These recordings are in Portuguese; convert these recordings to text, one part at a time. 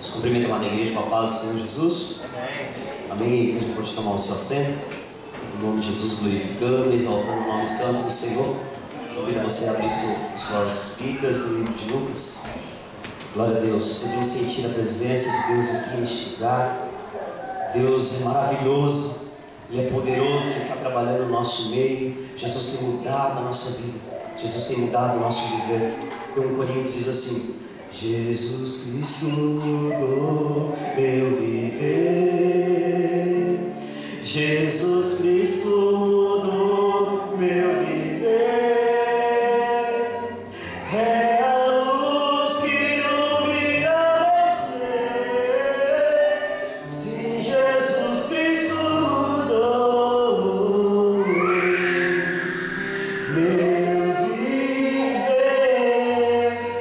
Nos cumprimento lá na igreja com a paz do Senhor Jesus. Amém. A gente pode tomar o seu assento. Em nome de Jesus, glorificando e exaltando o nome santo do Senhor. Convido você a abrir suas Bíblias no livro de Lucas. Glória a Deus. Podemos sentir a presença de Deus aqui neste lugar. Deus é maravilhoso. Ele é poderoso, Ele está trabalhando no nosso meio. Jesus tem mudado a nossa vida. Jesus tem mudado o nosso viver. Tem um corinho que diz assim: Jesus Cristo mudou meu viver. Jesus Cristo mudou meu viver. É a luz que ilumina você. Sim, Jesus Cristo mudou meu viver.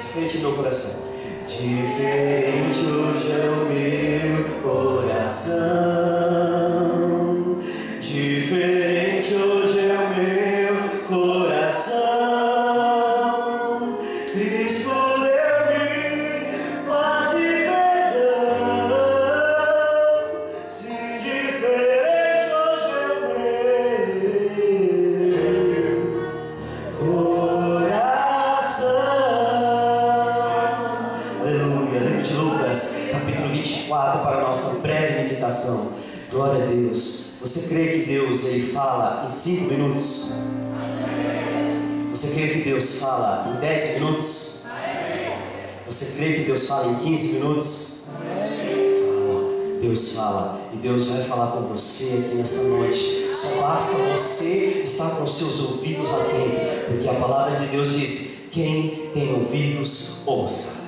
Diferente do meu coração. Diferente hoje é o meu coração. Diferente hoje é o meu coração. Cristo deu-me paz e perdão. Sim, diferente hoje é o meu coração. Aleluia. Livro de Lucas, capítulo 24, para a nossa breve meditação. Glória a Deus. Você crê que Deus ele fala em 5 minutos? Você crê que Deus fala em 10 minutos? Você crê que Deus fala em 15 minutos? Deus fala, e Deus vai falar com você aqui nesta noite. Só basta você estar com seus ouvidos atentos, porque a palavra de Deus diz: quem tem ouvidos, ouça.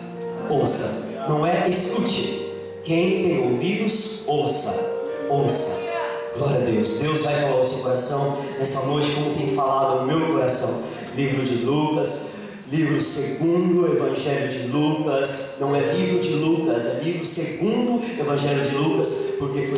Ouça, não é escute. Quem tem ouvidos, ouça. Ouça. Glória a Deus. Deus vai falar ao seu coração nessa noite, como tem falado ao meu coração. Livro de Lucas, livro segundo Evangelho de Lucas. Não é livro de Lucas, é livro segundo Evangelho de Lucas, porque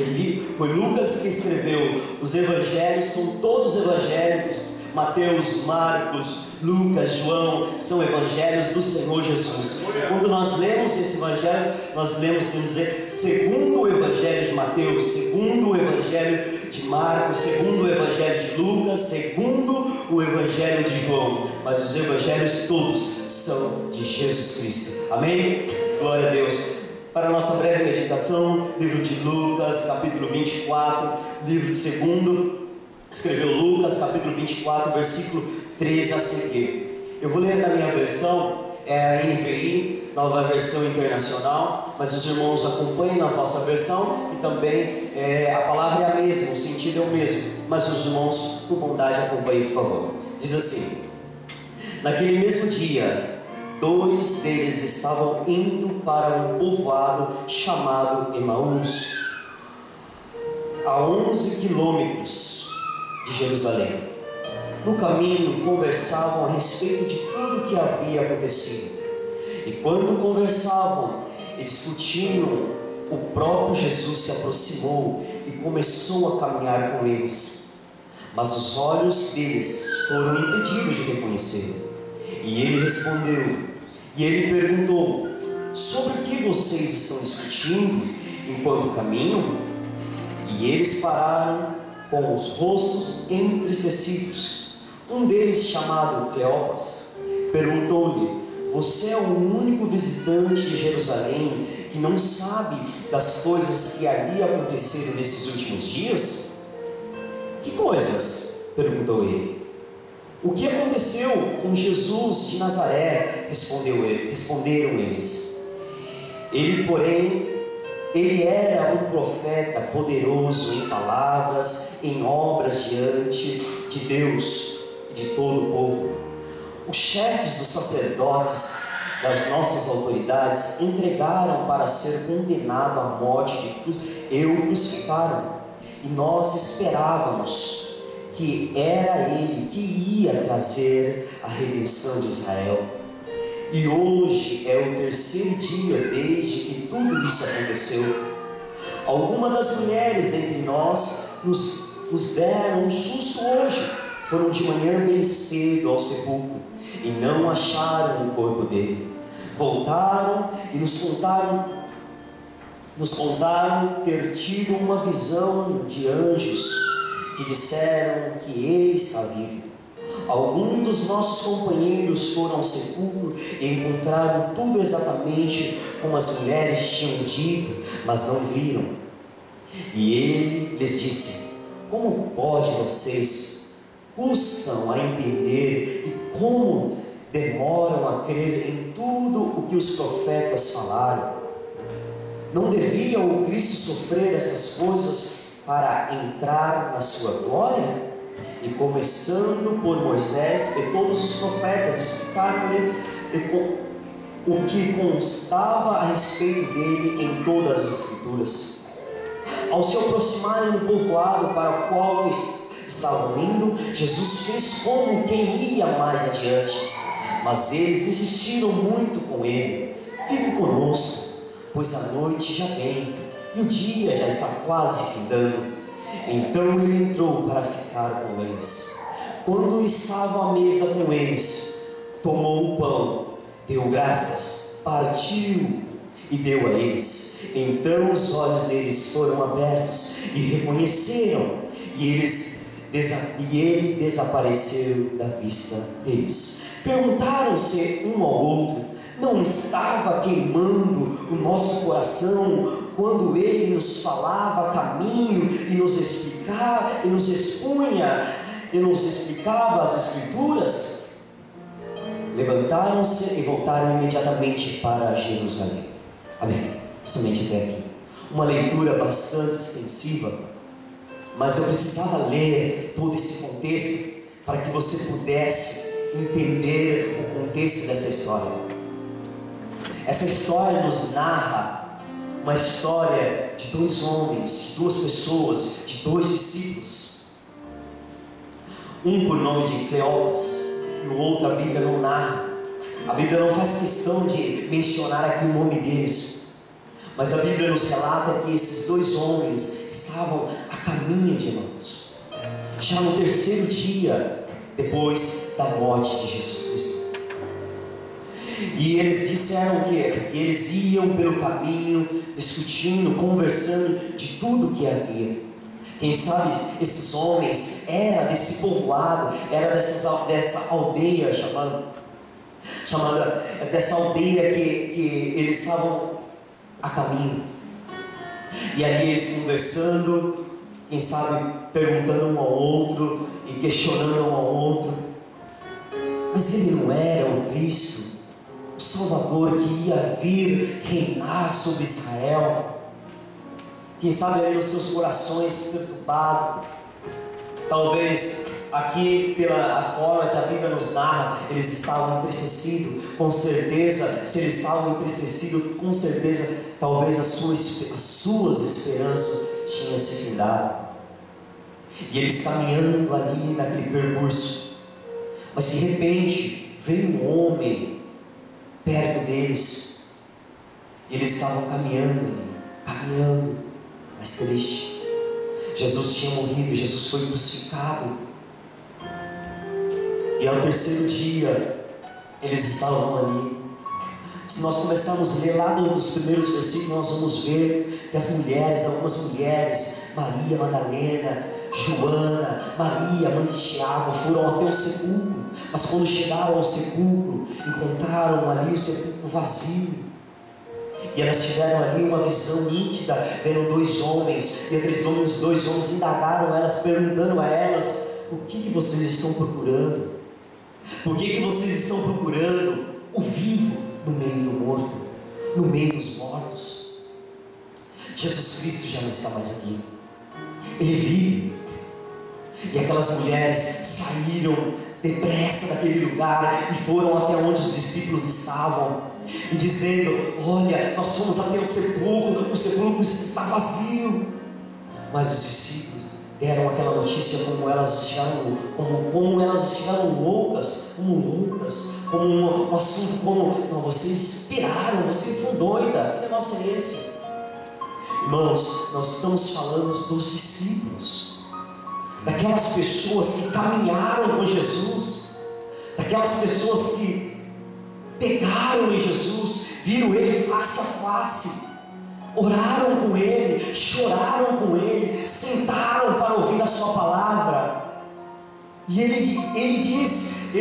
foi Lucas que escreveu. Os evangelhos são todos evangélicos. Mateus, Marcos, Lucas, João, são evangelhos do Senhor Jesus. Quando nós lemos esses evangelhos, nós lemos, vamos dizer, segundo o evangelho de Mateus, segundo o evangelho de Marcos, segundo o evangelho de Lucas, segundo o evangelho de João. Mas os evangelhos todos são de Jesus Cristo. Amém? Glória a Deus. Para a nossa breve meditação, livro de Lucas, capítulo 24, livro de segundo escreveu Lucas, capítulo 24, versículo 13 a seguir. Eu vou ler na minha versão, é a NVI, Nova Versão Internacional, mas os irmãos acompanhem na vossa versão, e também a palavra é a mesma, o sentido é o mesmo, mas os irmãos, por bondade, acompanhem, por favor. Diz assim: naquele mesmo dia, 2 deles estavam indo para um povoado chamado Emaús, a 11 quilômetros de Jerusalém. No caminho conversavam a respeito de tudo o que havia acontecido. E quando conversavam e discutiam, o próprio Jesus se aproximou e começou a caminhar com eles. Mas os olhos deles foram impedidos de reconhecê-lo. E ele respondeu, e ele perguntou: sobre o que vocês estão discutindo enquanto caminham? E eles pararam com os rostos entristecidos. Um deles, chamado Cleopas, perguntou-lhe: você é o único visitante de Jerusalém que não sabe das coisas que ali aconteceram nesses últimos dias? Que coisas? Perguntou ele. O que aconteceu com Jesus de Nazaré? Responderam eles. Ele era um profeta poderoso em palavras, em obras diante de Deus e de todo o povo. Os chefes dos sacerdotes, das nossas autoridades, entregaram para ser condenado à morte e o crucificaram. E nós esperávamos que era ele que ia trazer a redenção de Israel. E hoje é o 3º dia desde que tudo isso aconteceu. Algumas das mulheres entre nós nos deram um susto hoje. Foram de manhã bem cedo ao sepulcro e não acharam o corpo dele. Voltaram e nos contaram nos contaram ter tido uma visão de anjos que disseram que ele está vivo. Alguns dos nossos companheiros foram ao sepulcro e encontraram tudo exatamente como as mulheres tinham dito, mas não viram. E ele lhes disse: como pode vocês custam a entender e como demoram a crer em tudo o que os profetas falaram? Não devia o Cristo sofrer essas coisas para entrar na sua glória? E começando por Moisés e todos os profetas, explicaram-lhe o que constava a respeito dele em todas as Escrituras. Ao se aproximarem do povoado para o qual estavam indo, Jesus fez como quem ia mais adiante, mas eles insistiram muito com ele: fique conosco, pois a noite já vem e o dia já está quase findando. Então ele entrou para ficar com eles. Quando estava à mesa com eles, tomou o pão, deu graças, partiu e deu a eles. Então os olhos deles foram abertos e reconheceram, e ele desapareceu da vista deles. Perguntaram-se um ao outro: não estava queimando o nosso coração quando ele nos falava caminho e nos explicava as Escrituras? Levantaram-se e voltaram imediatamente para Jerusalém. Amém. Somente até aqui. Uma leitura bastante extensiva, mas eu precisava ler todo esse contexto para que você pudesse entender o contexto dessa história. Essa história nos narra uma história de dois homens, de duas pessoas, de dois discípulos. Um por nome de Cleopas e o outro a Bíblia não narra. A Bíblia não faz questão de mencionar aqui o nome deles, mas a Bíblia nos relata que esses dois homens estavam a caminho de Emmaus, já no terceiro dia depois da morte de Jesus Cristo. E eles disseram que eles iam pelo caminho, discutindo, conversando de tudo que havia. Quem sabe esses homens eram desse povoado, era dessa aldeia chamada dessa aldeia que eles estavam a caminho. E ali eles conversando, quem sabe perguntando um ao outro e questionando um ao outro. Mas ele não era o Cristo, o Salvador que ia vir reinar sobre Israel? Quem sabe ali os seus corações perturbados, talvez aqui pela forma que a Bíblia nos narra, eles estavam entristecidos, com certeza. Se eles estavam entristecidos, com certeza, talvez as suas esperanças tinham se findado. E eles caminhando ali naquele percurso, mas de repente veio um homem perto deles, e eles estavam caminhando, mas triste. Jesus tinha morrido, Jesus foi crucificado, e ao terceiro dia eles estavam ali. Se nós começarmos a ler lá nos primeiros versículos, nós vamos ver que algumas mulheres, Maria Madalena, Joana, Maria, mãe de Tiago, foram até o sepulcro. Mas quando chegaram ao sepulcro, encontraram ali o sepulcro vazio. E elas tiveram ali uma visão nítida, vendo dois homens. E aqueles dois homens indagaram elas, perguntando a elas: o que vocês estão procurando? Por que vocês estão procurando o vivo no meio do morto, no meio dos mortos? Jesus Cristo já não está mais aqui, Ele vive. E aquelas mulheres saíram depressa daquele lugar e foram até onde os discípulos estavam, e dizendo: olha, nós fomos até o sepulcro está vazio. Mas os discípulos deram aquela notícia como elas estiveram loucas, como um assunto como: não, vocês esperaram, vocês são doidas, que negócio é esse? Irmãos, nós estamos falando dos discípulos, daquelas pessoas que caminharam com Jesus, daquelas pessoas que pegaram em Jesus, viram Ele face a face, oraram com Ele, choraram com Ele, sentaram para ouvir a sua palavra. E ele diz,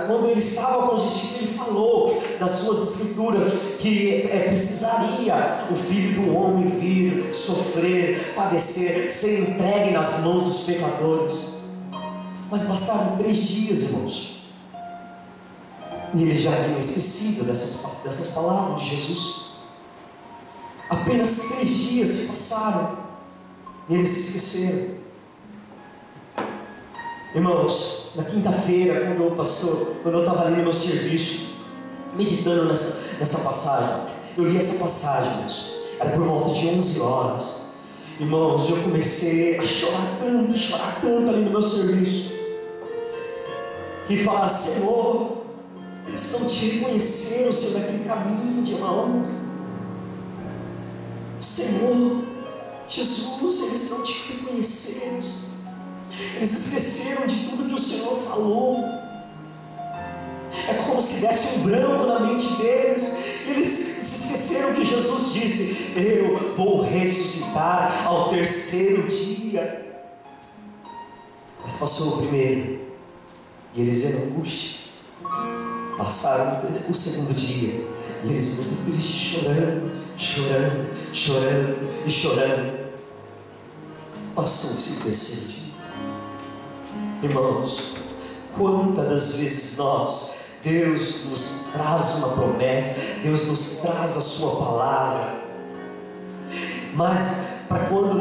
quando ele estava com os discípulos, ele falou das suas escrituras, que precisaria o Filho do Homem vir, sofrer, padecer, ser entregue nas mãos dos pecadores. Mas passaram 3 dias, irmãos, e eles já haviam esquecido dessas palavras de Jesus. Apenas 3 dias se passaram e eles se esqueceram. Irmãos, na quinta-feira, quando eu estava ali no meu serviço, meditando nessa passagem, eu li essa passagem, irmãos, era por volta de 11 horas. Irmãos, eu comecei a chorar tanto ali no meu serviço, e falar: Senhor, eles não te reconheceram, Senhor, naquele caminho de Emaús. Senhor, Jesus, eles não te reconheceram, eles esqueceram de tudo que o Senhor falou. É como se desse um branco na mente deles. Eles se esqueceram que Jesus disse: eu vou ressuscitar ao 3º dia. Mas passou o primeiro, e eles viram angústia. Passaram o 2º dia, e eles muito tristes, chorando. Passou-se o 3º dia. Irmãos, quantas das vezes Deus nos traz uma promessa, Deus nos traz a sua palavra, mas para quando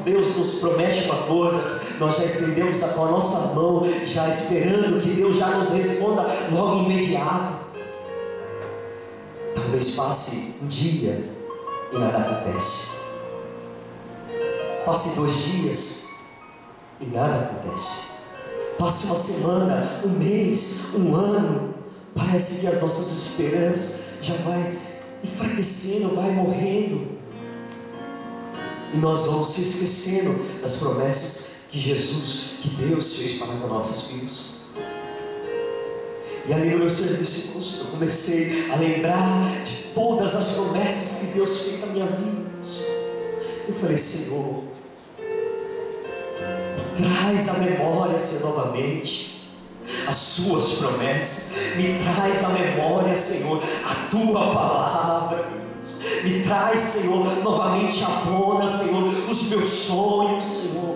Deus nos promete uma coisa, nós já estendemos com a nossa mão, já esperando que Deus já nos responda logo imediato. Talvez passe um dia e nada acontece. Passe 2 dias e nada acontece. Passe uma semana, um mês, um ano. Parece que as nossas esperanças já vai enfraquecendo, vai morrendo. E nós vamos se esquecendo das promessas que Deus fez para as nossas vidas. E ali no meu serviço, eu comecei a lembrar de todas as promessas que Deus fez na minha vida. Eu falei: Senhor, traz à memória, Senhor, novamente as suas promessas. Me traz à memória, Senhor, a tua palavra. Me traz, Senhor, novamente à tona, Senhor, os meus sonhos, Senhor.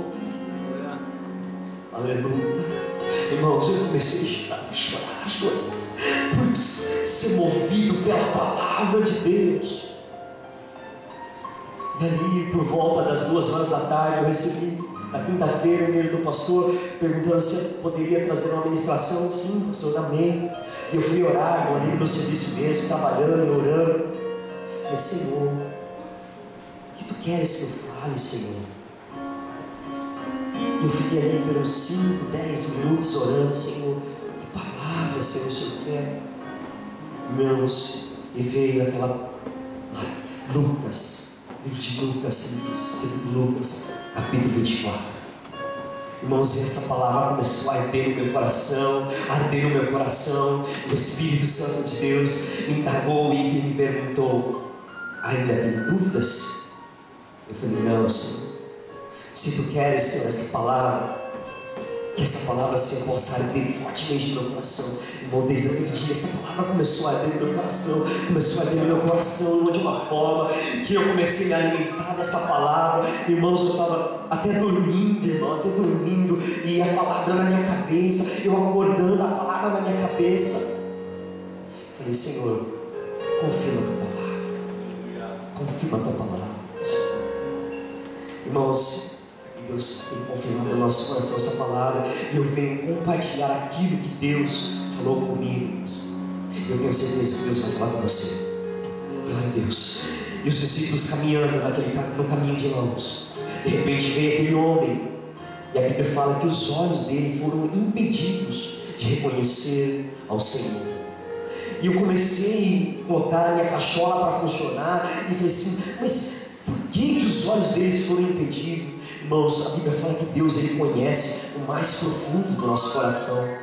Aleluia. Irmãos, eu comecei a chorar, por ser movido pela palavra de Deus. E ali, por volta das 2 horas da tarde, eu recebi, na quinta-feira, o e-mail do pastor, perguntando se eu poderia trazer uma ministração. Sim, pastor, amém. E eu fui orar, eu ali no meu serviço mesmo, trabalhando, orando. Falei: Senhor, o que tu queres que eu fale, Senhor? E eu fiquei ali pelos 5, 10 minutos orando: Senhor, que palavra, Senhor, o Senhor quer? Irmãos, e veio aquela Lucas, livro de Lucas, capítulo 24. Irmãos, essa palavra começou a arder no meu coração, o Espírito Santo de Deus me indagou e me perguntou: ainda tem dúvidas? Eu falei: não, Senhor. Se tu queres, Senhor, essa palavra, que essa palavra, Senhor, possa arder fortemente no meu coração. Irmão, desde aquele dia, essa palavra começou a arder no meu coração, de uma forma que eu comecei a alimentar dessa palavra. Irmãos, eu estava até dormindo, e a palavra na minha cabeça, eu acordando, a palavra na minha cabeça. Falei: Senhor, confirma a tua palavra. Irmãos, Deus tem confirmado no nosso coração essa palavra, e eu venho compartilhar aquilo que Deus falou comigo. Eu tenho certeza que Deus vai falar com você. Glória a Deus. E os discípulos caminhando no caminho de Emaús, de repente veio aquele homem, e a Bíblia fala que os olhos dele foram impedidos de reconhecer ao Senhor. E eu comecei a colocar a minha cachola para funcionar, e falei assim: mas por que os olhos deles foram impedidos? Irmãos, a Bíblia fala que Deus, Ele conhece o mais profundo do nosso coração.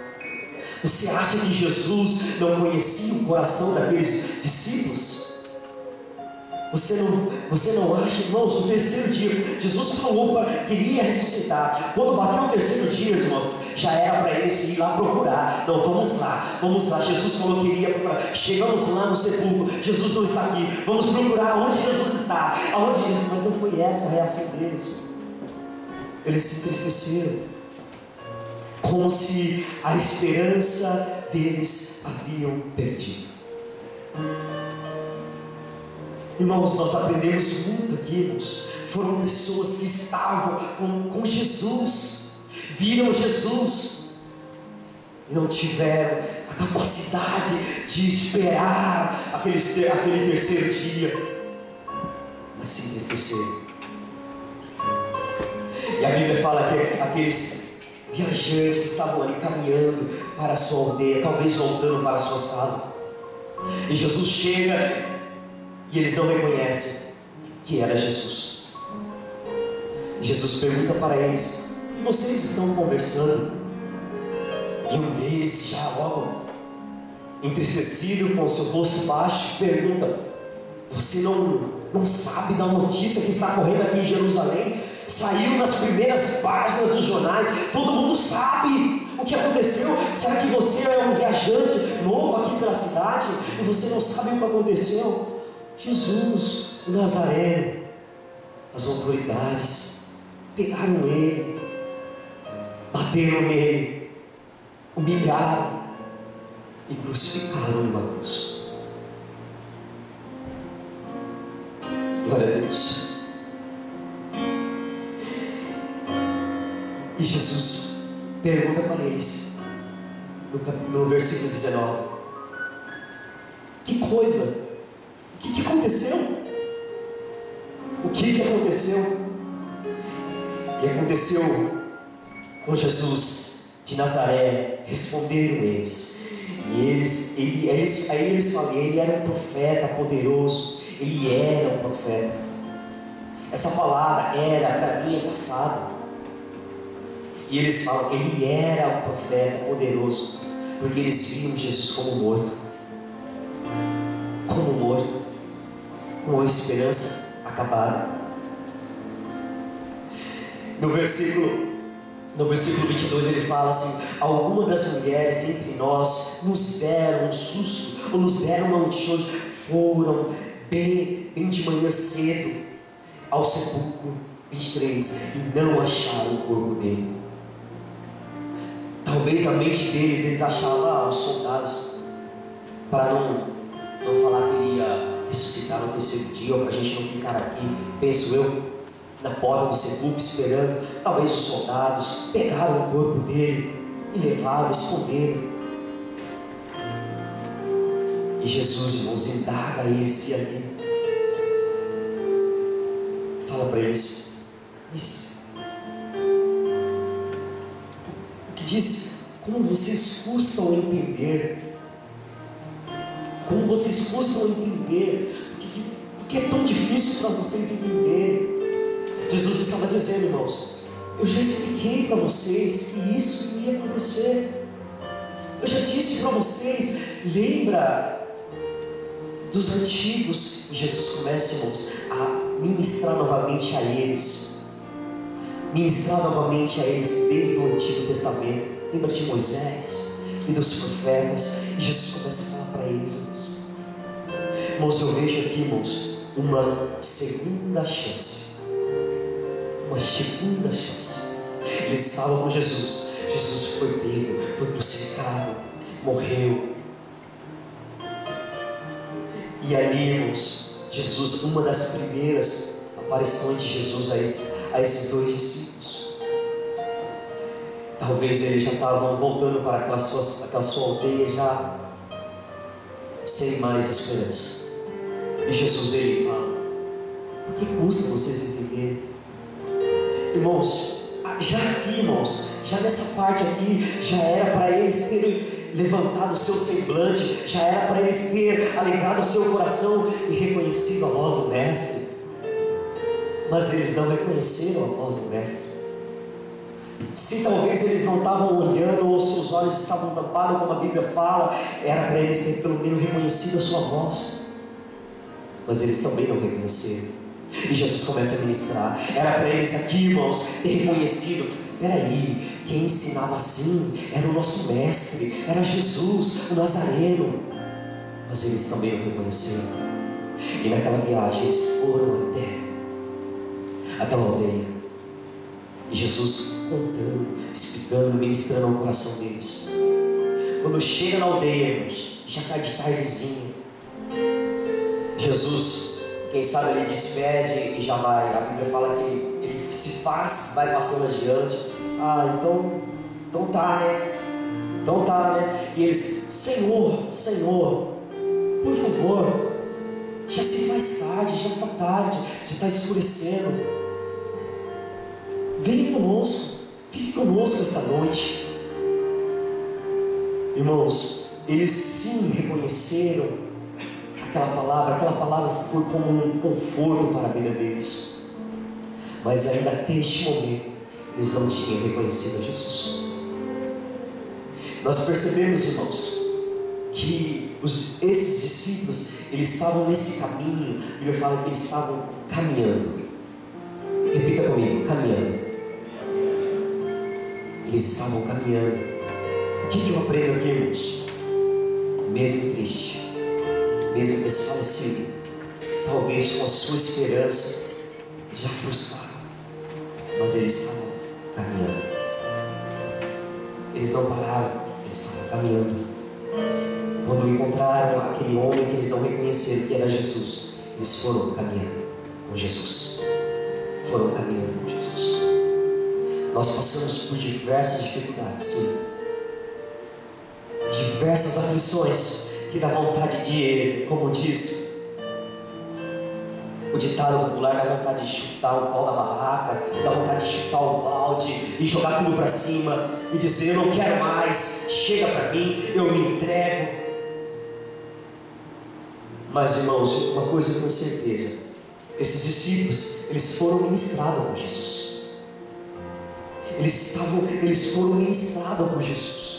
Você acha que Jesus não conhecia o coração daqueles discípulos? Você não acha, irmãos, no terceiro dia, Jesus falou que iria ressuscitar. Quando bateu o terceiro dia, irmão, já era para eles ir lá procurar. Não, vamos lá. Jesus falou que iria procurar. Chegamos lá no sepulcro, Jesus não está aqui. Vamos procurar onde Jesus está. Aonde Jesus? Mas não foi essa a reação deles. Eles se entristeceram, como se a esperança deles haviam perdido. Irmãos, nós aprendemos muito aqui, irmãos. Foram pessoas que estavam com Jesus, viram Jesus, e não tiveram a capacidade de esperar aquele terceiro dia, mas se entristeceram. E a Bíblia fala que aqueles viajantes que estavam ali caminhando para a sua aldeia, talvez voltando para as suas casas, e Jesus chega e eles não reconhecem que era Jesus. Jesus pergunta para eles: e vocês estão conversando? E um deles, já logo entristecido, com o seu rosto baixo, pergunta: você não sabe da notícia que está correndo aqui em Jerusalém? Saiu nas primeiras páginas dos jornais, todo mundo sabe o que aconteceu. Será que você é um viajante novo aqui pela cidade e você não sabe o que aconteceu? Jesus, o Nazareno, as autoridades pegaram ele, bateram nele, humilharam e crucificaram numa cruz. Glória a Deus. E Jesus pergunta para eles, no versículo 19: que coisa? O que aconteceu? O que aconteceu? E aconteceu com Jesus de Nazaré. Responderam eles. E eles falam: ele era um profeta poderoso. Ele era um profeta. Essa palavra era, para mim, é passado. E eles falam: ele era um profeta poderoso, porque eles viam Jesus como morto. Como morto, com a esperança acabada. No versículo 22 ele fala assim: algumas das mulheres entre nós nos deram um susto, ou nos deram uma notícia. Foram bem de manhã cedo ao sepulcro 23 e não acharam o corpo dele. Talvez na mente deles eles achavam: os soldados, para não falar que iria ressuscitar no terceiro dia, ou para a gente não ficar aqui, penso eu, na porta do sepulcro esperando. Talvez os soldados pegaram o corpo dele e levaram, esconderam. E Jesus, irmãos, indaga eles ali, fala para eles: mas o que diz? Como vocês custam a entender? Como vocês custam a entender? O que é tão difícil para vocês entenderem? Jesus estava dizendo, irmãos: eu já expliquei para vocês que isso iria acontecer. Eu já disse para vocês. Lembra dos antigos? E Jesus começa, irmãos, a ministrar novamente a eles. Ministrar novamente a eles desde o Antigo Testamento. Lembra de Moisés e dos profetas? E Jesus começa a falar para eles. Irmãos, eu vejo aqui, irmãos, uma segunda chance. Uma segunda chance. Eles estavam com Jesus. Jesus foi pego, foi crucificado, morreu. E ali, irmãos, Jesus, uma das primeiras aparições de Jesus a esses dois discípulos. Talvez eles já estavam voltando para aquela sua aldeia, já sem mais esperança. E Jesus, ele fala: por que custa vocês entenderem? Irmãos, já aqui, irmãos, já nessa parte aqui, já era para eles terem levantado o seu semblante, já era para eles terem alegrado o seu coração e reconhecido a voz do Mestre. Mas eles não reconheceram a voz do Mestre. Se talvez eles não estavam olhando, ou seus olhos estavam tampados, como a Bíblia fala, era para eles terem pelo menos reconhecido a sua voz. mas eles também não reconheceram. E Jesus começa a ministrar. Era para eles aqui, irmãos, ter reconhecido: peraí, quem ensinava assim era o nosso mestre, era Jesus, o Nazareno. Mas eles também não reconheceram. E naquela viagem eles foram até aquela aldeia. E Jesus contando, explicando, ministrando ao coração deles. Quando chega na aldeia, irmãos, já está de tardezinha, Jesus, quem sabe, ele despede e já vai. A Bíblia fala que ele se faz, vai passando adiante. Então tá, né? E eles: Senhor, por favor, já se faz tarde, já está tarde, já está escurecendo. Venha conosco, fique conosco essa noite. Irmãos, eles sim reconheceram aquela palavra foi como um conforto para a vida deles. Mas ainda até este momento, eles não tinham reconhecido a Jesus. Nós percebemos, irmãos, que esses discípulos, eles estavam nesse caminho. A Bíblia fala que eles estavam caminhando. Repita comigo: caminhando. Eles estavam caminhando. O que eu aprendo aqui, irmãos? Mesmo triste, mesmo desfalecido, talvez com a sua esperança já frustrada, mas eles estavam caminhando. Eles não pararam, eles estavam caminhando. Quando encontraram aquele homem que eles não reconheceram que era Jesus, eles foram caminhando com Jesus. Foram caminhando com Jesus. Nós passamos por diversas dificuldades, sim. Diversas aflições que dá vontade de, como diz o ditado popular, dá vontade de chutar o pau da barraca, dá vontade de chutar o balde e jogar tudo para cima e dizer: eu não quero mais, chega para mim, eu me entrego. Mas, irmãos, uma coisa eu tenho certeza: esses discípulos, eles foram ministrados por Jesus. Eles foram ministrados por Jesus.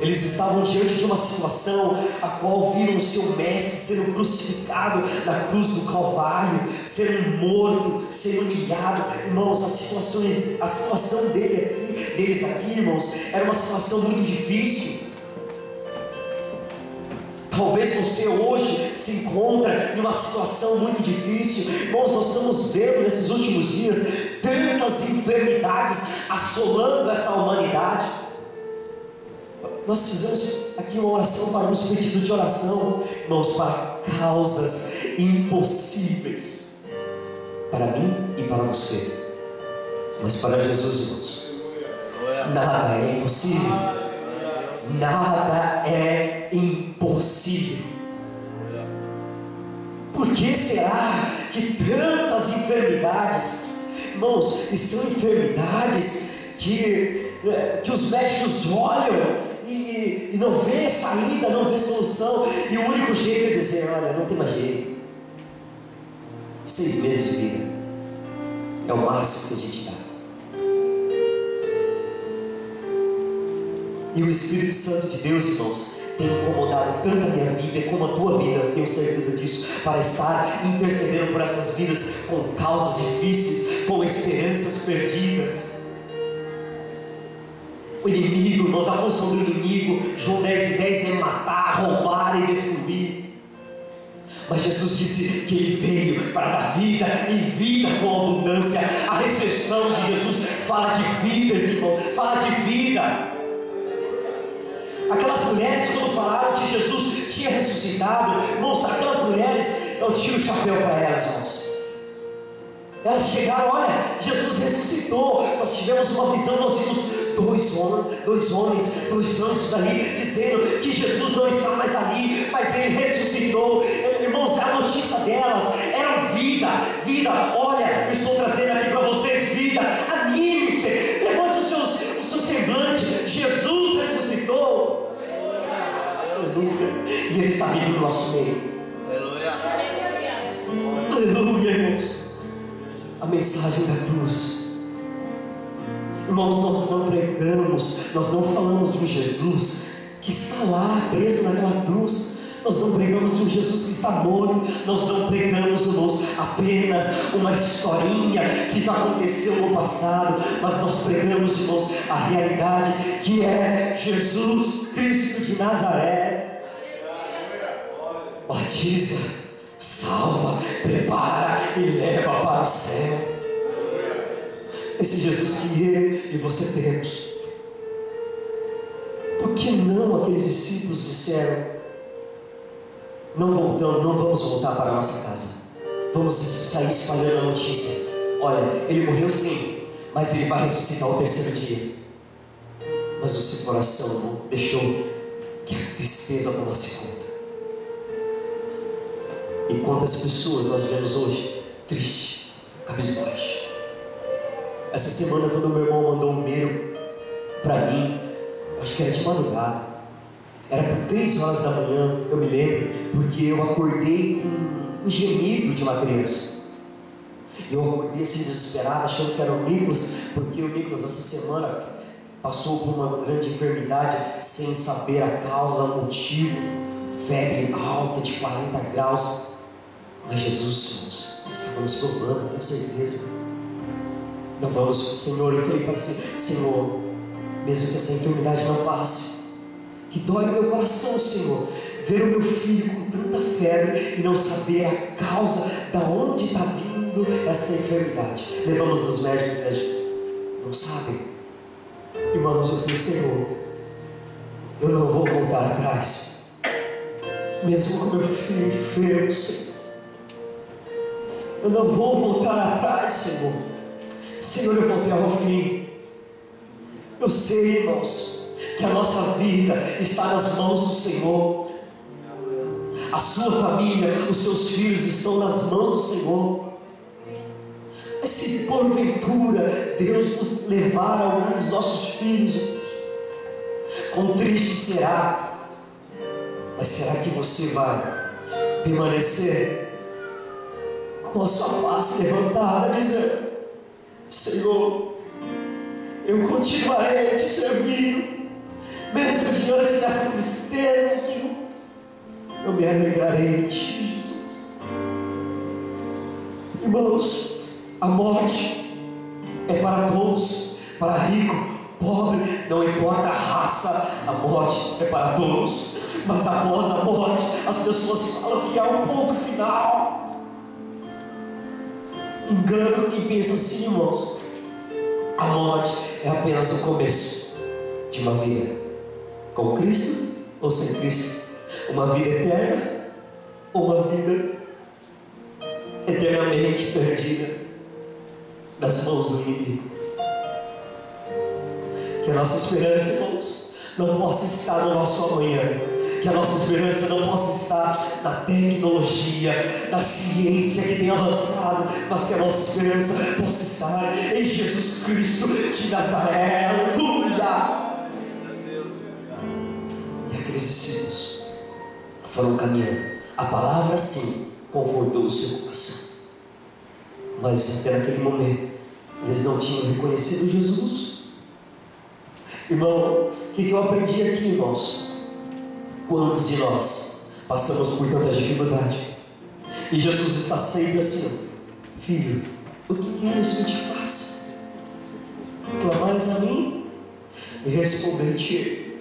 Eles estavam diante de uma situação a qual viram o seu mestre sendo crucificado na cruz do Calvário, sendo morto, sendo humilhado. Irmãos, a situação deles aqui, irmãos, era uma situação muito difícil. Talvez você hoje se encontra em uma situação muito difícil. Irmãos, nós estamos vendo nesses últimos dias tantas enfermidades assolando essa humanidade. Nós fizemos aqui uma oração, para uns pedidos de oração, irmãos, para causas impossíveis para mim e para você. Mas para Jesus, irmãos, nada é impossível. Nada é impossível. Por que será que tantas enfermidades, irmãos, e são enfermidades que os médicos olham e não vê saída, não vê solução, e o único jeito é dizer: olha, não tem mais jeito, 6 meses de vida é o máximo que a gente dá. E o Espírito Santo de Deus, irmãos, tem incomodado tanto a minha vida como a tua vida, eu tenho certeza disso, para estar intercedendo por essas vidas com causas difíceis, com esperanças perdidas. O inimigo, irmãos, a função do inimigo, João 10:10, é matar, roubar e destruir. Mas Jesus disse que Ele veio para dar vida e vida com abundância. A ressurreição de Jesus fala de vida, irmão, fala de vida. Aquelas mulheres, quando falaram que Jesus tinha ressuscitado, irmãos, aquelas mulheres, eu tiro o chapéu para elas, irmãos. Elas chegaram: olha, Jesus ressuscitou. Nós tivemos uma visão, nós vimos dois homens, 2 anjos ali, dizendo que Jesus não está mais ali, mas Ele ressuscitou. Irmãos, a notícia delas era vida. Olha, eu estou trazendo aqui para vocês vida. Anime-se, levante o seu semblante. Jesus ressuscitou. Aleluia. E Ele está vivo no nosso meio. Aleluia, irmãos. A mensagem da cruz. Irmãos, nós não pregamos, nós não falamos de um Jesus que está lá preso naquela cruz. Nós não pregamos de um Jesus que está morto. Nós não pregamos, irmãos, apenas uma historinha que aconteceu no passado, mas nós pregamos, irmãos, a realidade que é Jesus Cristo de Nazaré. Batiza, salva, prepara e leva para o céu. Esse Jesus que eu e você temos. Por que não aqueles discípulos disseram: não vamos voltar para a nossa casa, vamos sair espalhando a notícia, olha, ele morreu sim, mas ele vai ressuscitar ao terceiro dia. Mas o seu coração não deixou que a tristeza tomasse conta. E quantas pessoas nós vemos hoje tristes, cabisbaixo. Essa semana, quando meu irmão mandou um e-mail para mim, acho que era de madrugada, era por 3 horas da manhã, eu me lembro, porque eu acordei com um gemido de uma criança. Eu acordei assim desesperado, achando que era o Nicolas, porque o Nicolas essa semana passou por uma grande enfermidade sem saber a causa, o motivo, febre alta de 40 graus. Mas Jesus, nós estava nos provando, tenho certeza. Não vamos, Senhor. Eu falei para você: Senhor, mesmo que essa enfermidade não passe, que dói no meu coração, Senhor, ver o meu filho com tanta febre e não saber a causa, da onde está vindo essa enfermidade. Levamos nos médicos, os médicos não sabem. Irmãos, eu falei: Senhor, eu não vou voltar atrás, mesmo com meu filho enfermo, Senhor. Eu não vou voltar atrás, Senhor. Senhor, eu vou até ao fim. Eu sei, irmãos, que a nossa vida está nas mãos do Senhor. A sua família, os seus filhos estão nas mãos do Senhor. Mas se porventura Deus nos levar a algum dos nossos filhos, quão triste será. Mas será que você vai permanecer com a sua face levantada, dizendo: Senhor, eu continuarei te servindo, mesmo diante dessa tristeza, Senhor, eu me alegrarei em Ti, Jesus. Irmãos, a morte é para todos, para rico, pobre, não importa a raça, a morte é para todos. Mas após a morte, as pessoas falam que há um ponto final. Engano quem pensa assim, irmãos. A morte é apenas o começo de uma vida com Cristo ou sem Cristo, uma vida eterna ou uma vida eternamente perdida nas mãos do inimigo. Que a nossa esperança, irmãos, não possa estar no nosso amanhã. Que a nossa esperança não possa estar na tecnologia, na ciência que tem avançado, mas que a nossa esperança possa estar em Jesus Cristo de Nazaré. Aleluia! E aqueles discípulos foram caminhando. A palavra sim confortou o seu coração, mas até naquele momento eles não tinham reconhecido Jesus. Irmão, o que eu aprendi aqui, irmãos? Quantos de nós passamos por tanta dificuldade e Jesus está sempre assim: filho, o que queres que eu te faça? Clamais a mim e responder-te,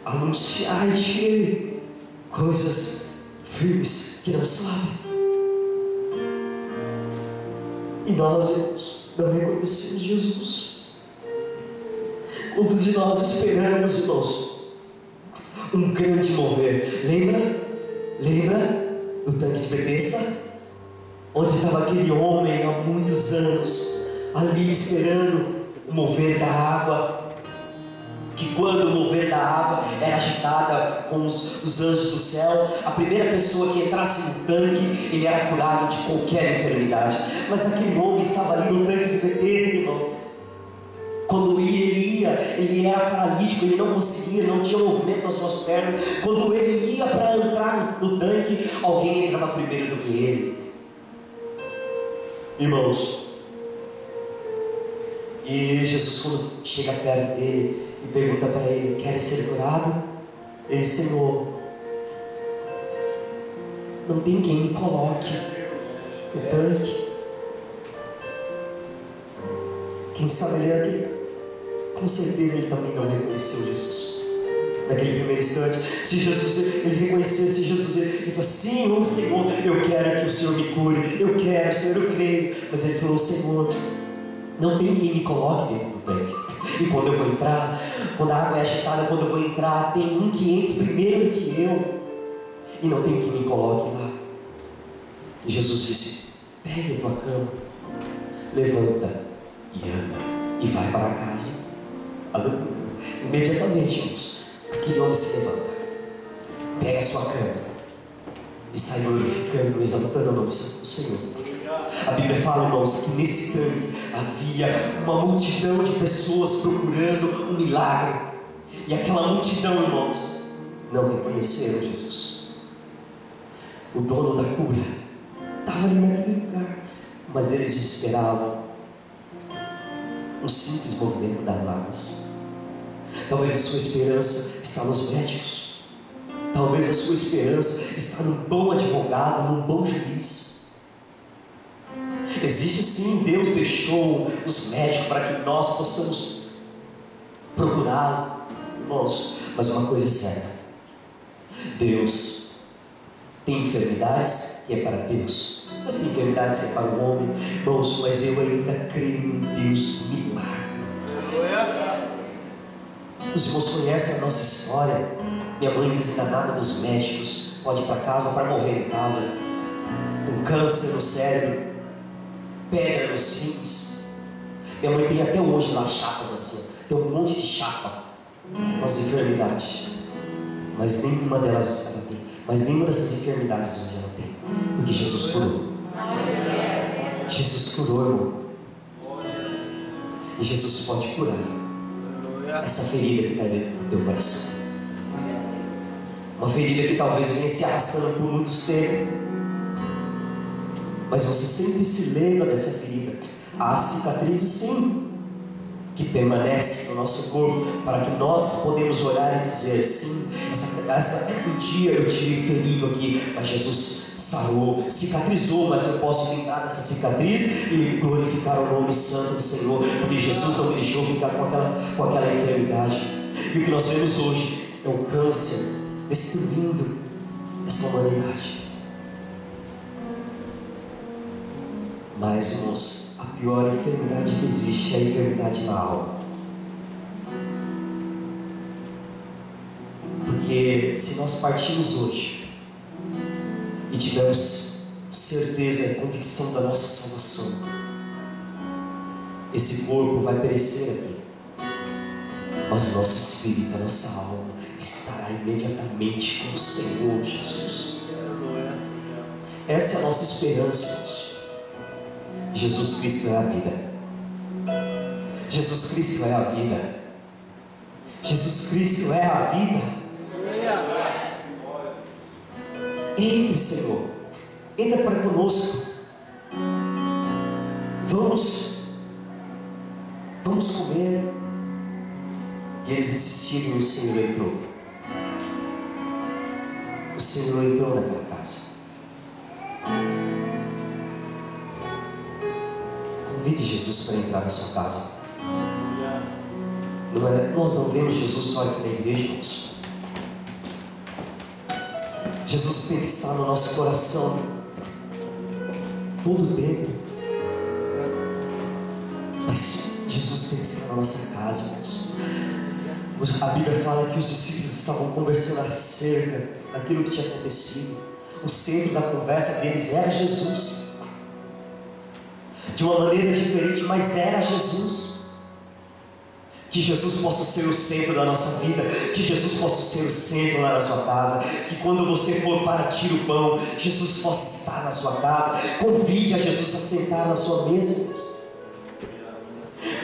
anunciar-te coisas firmes que não sabem. E nós, irmãos, não reconhecemos Jesus. Quantos de nós esperamos, irmãos, um grande mover? Lembra do tanque de Betesda? Onde estava aquele homem há muitos anos, ali esperando o mover da água. Que quando o mover da água era agitada com os anjos do céu, a primeira pessoa que entrasse no tanque, ele era curado de qualquer enfermidade. Mas aquele homem estava ali no tanque de Betesda, irmão. Quando ele era paralítico, ele não conseguia, não tinha movimento nas suas pernas. Quando ele ia para entrar no tanque, alguém entrava primeiro do que ele. Irmãos, e Jesus, quando chega perto dele e pergunta para ele: queres ser curado? Ele: Senhor, não tem quem me coloque no tanque. Quem sabe ele aqui, com certeza ele também não reconheceu Jesus. Naquele primeiro instante, se Jesus, ele reconhecesse Jesus, ele falou, sim, Senhor, eu quero que o Senhor me cure, eu quero, Senhor, eu creio. Mas ele falou, Senhor, não tem quem me coloque dentro do tanque. E quando eu vou entrar, quando a água é agitada, quando eu vou entrar, tem um que entre primeiro que eu, e não tem quem me coloque lá. E Jesus disse, pega a tua cama, levanta e anda, e vai para casa. Aleluia. Imediatamente, irmãos, aquele homem se levanta, pega a sua cama e sai glorificando, exaltando o nome do Senhor. A Bíblia fala, irmãos, que nesse tanque havia uma multidão de pessoas procurando um milagre, e aquela multidão, irmãos, não reconheceram Jesus. O dono da cura estava ali naquele lugar, mas eles esperavam um simples movimento das águas. Talvez a sua esperança está nos médicos, talvez a sua esperança está num bom advogado, num bom juiz. Existe sim, Deus deixou os médicos para que nós possamos procurá-los, irmãos, mas uma coisa é certa: Deus tem enfermidades que é para Deus, mas tem enfermidades que é para o homem, irmãos, mas eu ainda creio em Deus milagre. Os irmãos conhecem a nossa história. Minha mãe desenganada dos médicos, pode ir para casa para morrer em casa, com câncer no cérebro, pedra nos rins. Minha mãe tem até hoje lá chapas assim, tem um monte de chapa, umas enfermidades, mas nenhuma delas ela tem, mas nenhuma dessas enfermidades hoje ela tem, porque Jesus curou. Jesus curou, irmão, e Jesus pode curar essa ferida que está dentro do teu coração, uma ferida que talvez venha se arrastando por muito tempo, mas você sempre se lembra dessa ferida. Há cicatrizes sim, que permanecem no nosso corpo, para que nós podemos olhar e dizer, sim, um dia eu tive ferido aqui, mas Jesus sarou, cicatrizou, mas eu posso lembrar dessa cicatriz e glorificar o nome santo do Senhor, porque Jesus não me deixou ficar com aquela enfermidade. E o que nós vemos hoje é o câncer destruindo essa humanidade. Mas, irmãos, a pior enfermidade que existe é a enfermidade na alma. Porque se nós partirmos hoje e tivermos certeza e convicção da nossa salvação, esse corpo vai perecer aqui, mas o nosso espírito, a nossa alma estará imediatamente com o Senhor Jesus. Essa é a nossa esperança. Jesus Cristo é a vida. Jesus Cristo é a vida. Jesus Cristo é a vida. Entre, Senhor, entra para conosco. Vamos comer. E eles insistiram e o Senhor entrou. O Senhor entrou naquela casa. Convide Jesus para entrar na sua casa. Nós não vemos Jesus só aqui na igreja, irmãos. Jesus tem que estar no nosso coração todo o tempo. Mas Jesus tem que estar na nossa casa, irmãos. A Bíblia fala que os discípulos estavam conversando acerca daquilo que tinha acontecido. O centro da conversa deles era Jesus. De uma maneira diferente, mas era Jesus. Que Jesus possa ser o centro da nossa vida, que Jesus possa ser o centro lá na sua casa, que quando você for partir o pão, Jesus possa estar na sua casa. Convide a Jesus a sentar na sua mesa.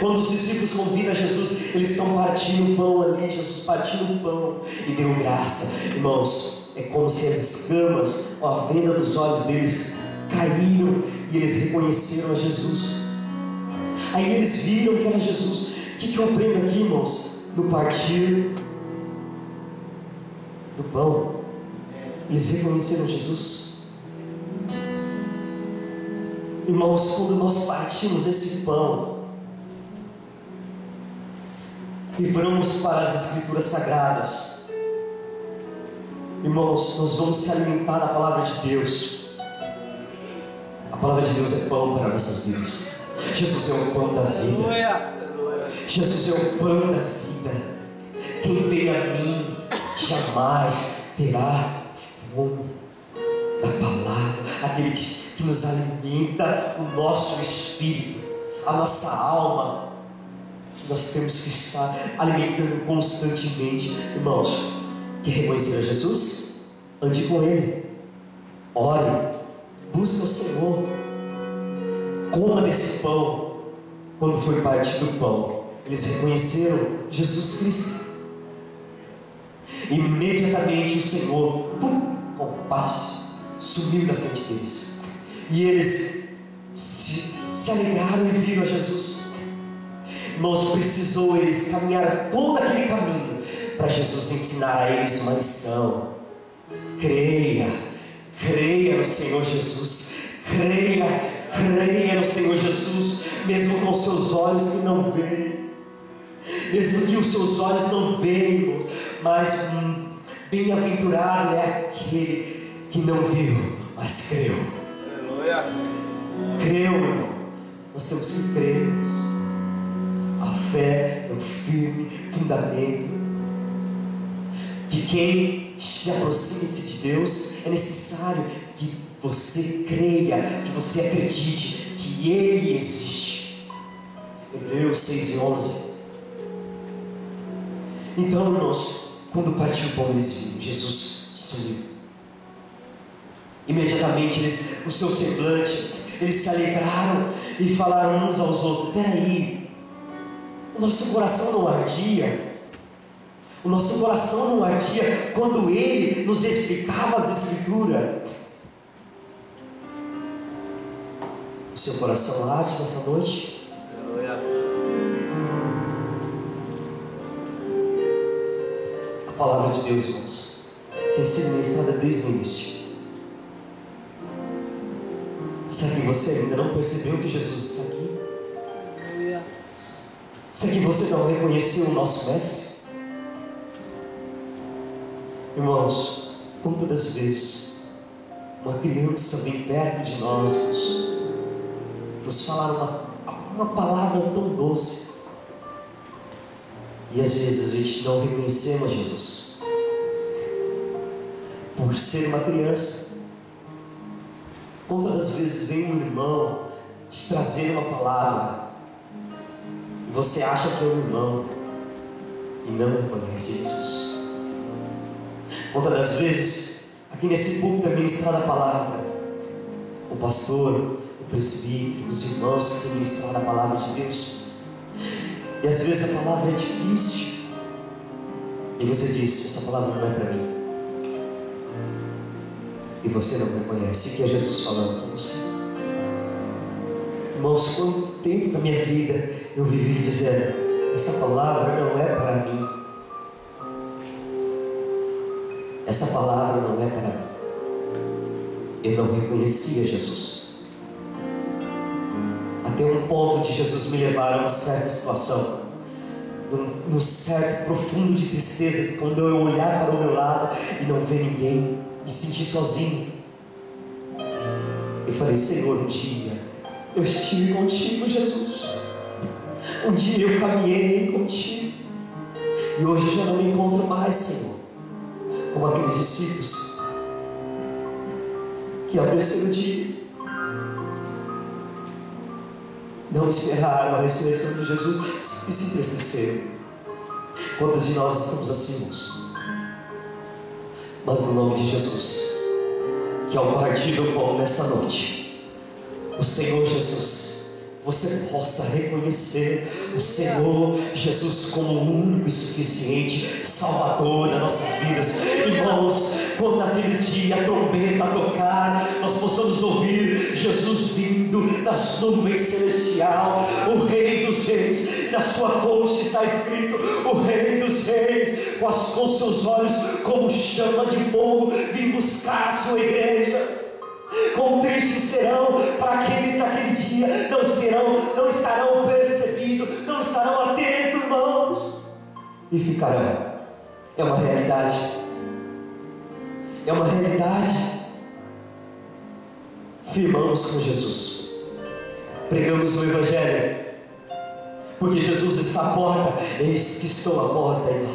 Quando os discípulos convidam a Jesus, eles estão partindo o pão ali, Jesus partiu o pão e deu graça. Irmãos, é como se as escamas, a venda dos olhos deles caíram e eles reconheceram a Jesus. Aí eles viram que era Jesus. O que eu aprendo aqui, irmãos? No partir do pão, eles reconheceram Jesus. Irmãos, quando nós partimos esse pão e vamos para as Escrituras Sagradas, irmãos, nós vamos se alimentar da palavra de Deus. A palavra de Deus é pão para nossas vidas. Jesus é o pão da vida. Jesus é o pão da vida. Quem vem a mim jamais terá fome da palavra. Aquele que nos alimenta o nosso espírito, a nossa alma. Nós temos que estar alimentando constantemente. Irmãos, quer reconhecer a Jesus? Ande com Ele, ore, busque o Senhor, coma desse pão. Quando foi partido o pão, eles reconheceram Jesus Cristo. Imediatamente o Senhor, com passo, sumiu da frente deles, e eles se alegraram e viram a Jesus. Mas precisou eles caminhar todo aquele caminho para Jesus ensinar a eles uma lição. Creia no Senhor Jesus, creia no Senhor Jesus, mesmo com seus olhos que não veem, mesmo que os seus olhos não vejam, mas bem-aventurado é aquele que não viu, mas creu. Aleluia. Creu, irmão. Nós temos que crer, irmãos. A fé é um firme fundamento que quem se aproxima de Deus, é necessário que você creia, que você acredite que Ele existe. Hebreus 6:11. Então, irmãos, quando partiu o pão, eles viram Jesus sumiu. Imediatamente o seu semblante, eles se alegraram e falaram uns aos outros: peraí, o nosso coração não ardia? O nosso coração não ardia quando Ele nos explicava as Escrituras? O seu coração arde nessa noite? A palavra de Deus, irmãos, tem sido ministrada desde o início. Será que você ainda não percebeu que Jesus está aqui? Será que você não reconheceu o nosso Mestre? Irmãos, quantas das vezes uma criança vem perto de nós, nos fala uma palavra tão doce, e às vezes a gente não reconhecemos Jesus por ser uma criança. Quantas das vezes vem um irmão te trazer uma palavra e você acha que é um irmão e não reconhece Jesus? Quantas das vezes aqui nesse púlpito é ministrada a palavra, o pastor, o presbítero, os irmãos que ministraram a palavra de Deus, e às vezes a palavra é difícil e você diz: essa palavra não é para mim, e você não reconhece que é Jesus falando com você. Irmãos, quanto tempo da minha vida eu vivi dizendo: essa palavra não é para mim, essa palavra não é para mim. Eu não reconhecia Jesus, até um ponto de Jesus me levar a uma certa situação, num certo profundo de tristeza, quando eu olhar para o meu lado e não ver ninguém, me sentir sozinho. Eu falei: Senhor, um dia eu estive contigo, Jesus. Um dia eu caminhei contigo, e hoje eu já não me encontro mais, Senhor, como aqueles discípulos que ao terceiro dia não esperaram a ressurreição de Jesus e se entristeceram. Quantos de nós estamos assim, irmãos? Mas no nome de Jesus, que ao partir do pão nessa noite, o Senhor Jesus, você possa reconhecer o Senhor Jesus como o único e suficiente Salvador das nossas vidas. Irmãos, quando naquele dia a trombeta tocar, nós possamos ouvir Jesus vindo das nuvens celestial, o Rei dos Reis. Na sua coxa está escrito: o Rei dos Reis, com seus olhos como chama de fogo, vem buscar a sua igreja. Quão tristes serão para aqueles daquele dia não estarão percebendo, não estarão atentos, irmãos, e ficarão. É uma realidade. É uma realidade. Firmamos com Jesus, pregamos o Evangelho, porque Jesus está à porta. Eis que estou à porta, irmão.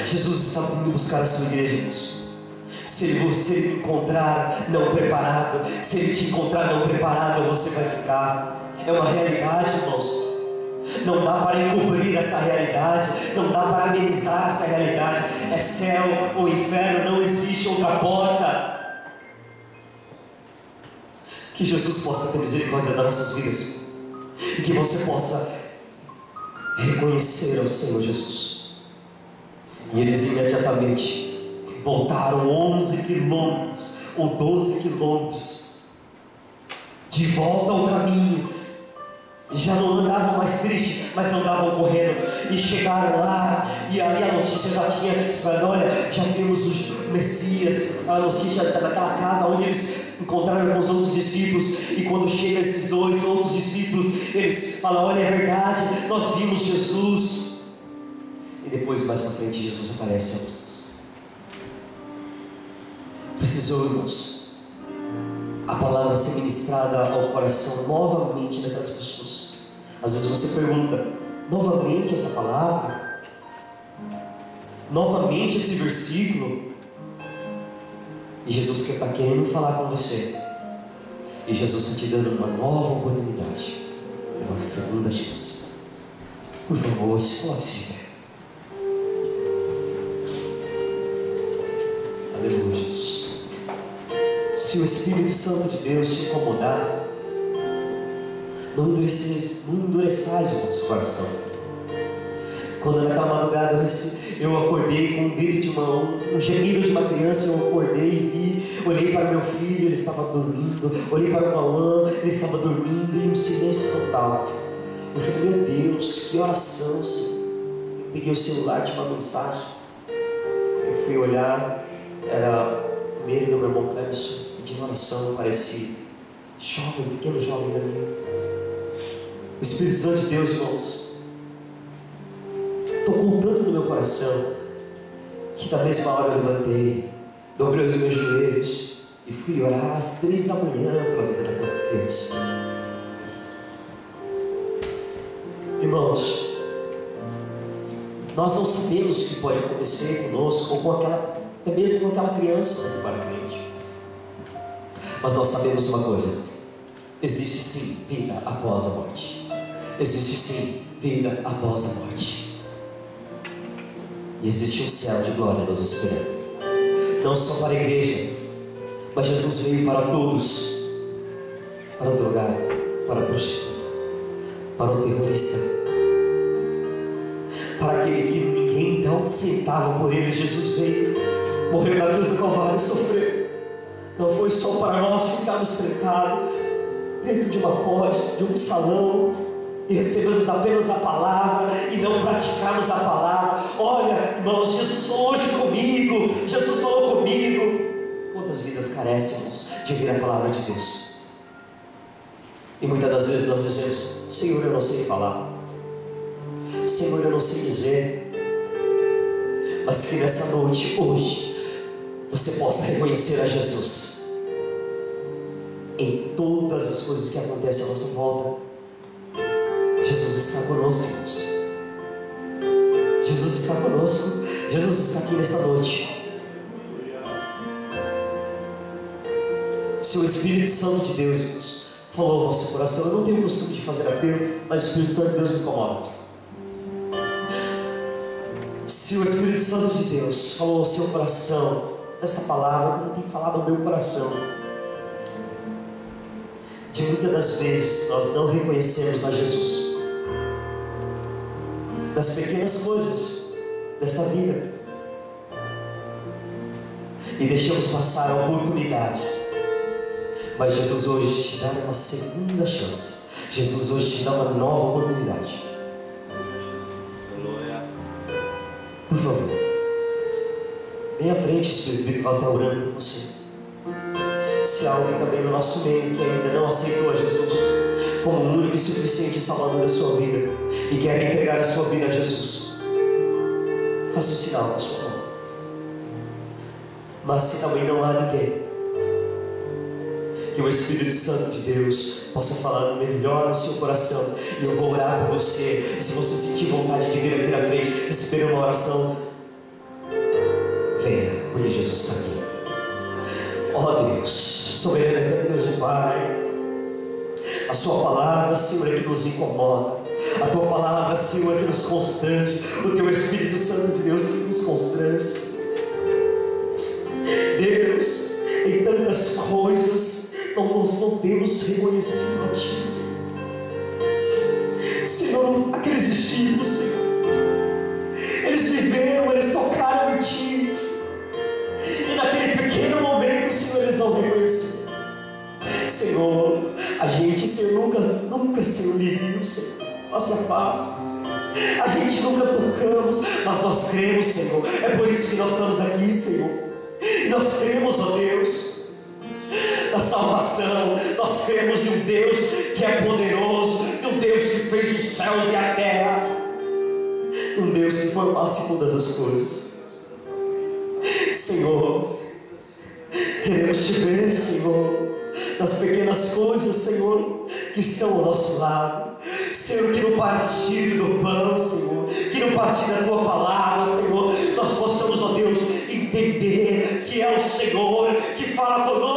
Jesus está vindo buscar a sua igreja, irmãos. Se ele te encontrar não preparado, se ele te encontrar não preparado, você vai ficar. É uma realidade, irmãos. Não dá para encobrir essa realidade, não dá para amenizar essa realidade. É céu ou inferno, não existe outra porta. Que Jesus possa ter misericórdia das nossas vidas, e que você possa reconhecer ao Senhor Jesus. E eles imediatamente voltaram 11 quilômetros ou 12 quilômetros de volta ao caminho. Já não andavam mais tristes, mas andavam correndo. E chegaram lá, e ali a notícia já tinha falado: olha, já vimos o Messias. A notícia daquela casa onde eles encontraram com os outros discípulos. E quando chegam esses dois outros discípulos, eles falam: olha, é verdade, nós vimos Jesus. E depois, mais para frente, Jesus aparece a todos. Precisou, irmãos, a palavra ser ministrada ao coração novamente daquelas pessoas. Às vezes você pergunta: novamente essa palavra? Novamente esse versículo? E Jesus está querendo falar com você. E Jesus está te dando uma nova oportunidade, uma segunda chance. Por favor, se coloque de pé. Aleluia, Jesus. Se o Espírito Santo de Deus te incomodar, não endureçais o vosso coração. Quando naquela madrugada eu acordei com um grito um gemido de uma criança, eu acordei e vi, olhei para meu filho, ele estava dormindo, olhei para o Mauã, ele estava dormindo, e um silêncio total. Eu falei: meu Deus, que oração, Senhor. Eu peguei o celular, tinha uma mensagem, eu fui olhar, era o meu irmão Clemson, pedindo oração, parecia jovem, pequeno jovem da minha. O Espírito Santo de Deus, irmãos, tocou tanto no meu coração, que da mesma hora eu levantei, dobrei os meus joelhos e fui orar às 3 da manhã pela vida daquela criança. Irmãos, nós não sabemos o que pode acontecer conosco, ou com até mesmo com aquela criança para frente. Mas nós sabemos uma coisa: existe sim vida após a morte. Existe sim vida após a morte. E existe um céu de glória nos esperando. Não só para a igreja, mas Jesus veio para todos. Para o drogado, para o prostituto, para o terrorista, para aquele que ninguém dá um centavo por ele. Jesus veio, morreu na cruz do Calvário e sofreu. Não foi só para nós ficarmos trancados dentro de uma porta, de um salão, e recebemos apenas a palavra e não praticarmos a palavra. Olha, irmãos, Jesus falou hoje comigo, Jesus falou comigo. Quantas vidas carecem, irmãos, de ouvir a palavra de Deus? E muitas das vezes nós dizemos: Senhor, eu não sei falar, Senhor, eu não sei dizer. Mas que nessa noite, hoje, você possa reconhecer a Jesus em todas as coisas que acontecem à nossa volta. Jesus está conosco, irmãos. Jesus está conosco. Jesus está aqui nessa noite. Se o Espírito Santo de Deus, irmãos, falou ao vosso coração, eu não tenho o costume de fazer apelo, mas o Espírito Santo de Deus me incomoda. Se o Espírito Santo de Deus falou ao seu coração essa palavra, como tem falado ao meu coração, de muitas das vezes nós não reconhecemos a Jesus das pequenas coisas dessa vida e deixamos passar a oportunidade. Mas Jesus hoje te dá uma segunda chance. Jesus hoje te dá uma nova oportunidade. Por favor, vem à frente, esse presbítero vai estar orando por você. Se há alguém também no nosso meio que ainda não aceitou a Jesus como o único e suficiente Salvador da sua vida e quer entregar a sua vida a Jesus, faça o sinal com a sua mão. Mas se também não há ninguém, que o Espírito Santo de Deus possa falar melhor no seu coração, e eu vou orar por você. E se você sentir vontade de vir aqui na frente receber uma oração, venha, porque Jesus está aqui. Ó Deus, soberano Deus e Pai, a sua palavra, Senhor, é que nos incomoda. A tua palavra, Senhor, é que nos constrange. O teu Espírito Santo de Deus que nos constrange. Deus, em tantas coisas nós não temos reconhecido a Ti, Senhor. Aqueles discípulos, Senhor, eles viveram, eles tocaram em Ti, e naquele pequeno momento, Senhor, eles não reconheceram. Senhor, a gente, Senhor, nunca, Senhor, lhe viu, Senhor, face a face. A gente nunca tocamos, mas nós cremos, Senhor. É por isso que nós estamos aqui, Senhor. E nós cremos, ó Deus, na salvação. Nós cremos em um Deus que é poderoso, em um Deus que fez os céus e a terra, um Deus que formasse todas as coisas. Senhor, queremos Te ver, Senhor, nas pequenas coisas, Senhor, que estão ao nosso lado. Senhor, que no partir do pão, Senhor, que no partir da Tua palavra, Senhor, nós possamos, ó Deus, entender que é o Senhor que fala conosco